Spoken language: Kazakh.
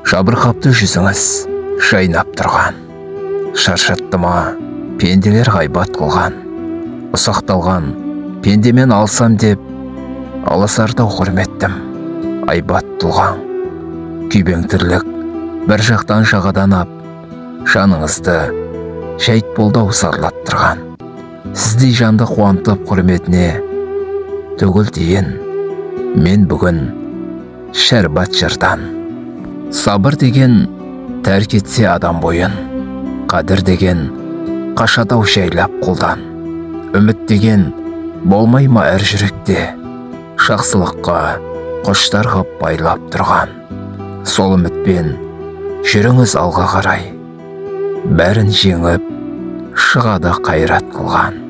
Жабырқапты жүзіңіз жайнап тұрған, шаршатты ма пенделер ғайбат қылған, ұсақталған пендемен алсам деп аласарда құрметтім айбат тұлған. Күйбең тірлік бір жақтан жағадан ап, жаныңызды жайт болдау сарлаттырған. Сіздей жанды қуантып құрметіне төгіл дейін, мен бүгін шәрбат жырдан. Сабыр деген тәрк етсе адам бойын, қадір деген қашадау жайлап қолдан. Үміт деген болмай ма әр жүректе, жақсылыққа құштар ғып байлап тұрған. Сол үмітпен жүріңіз алға қарай, бәрін жеңіп шығады қайрат қылған.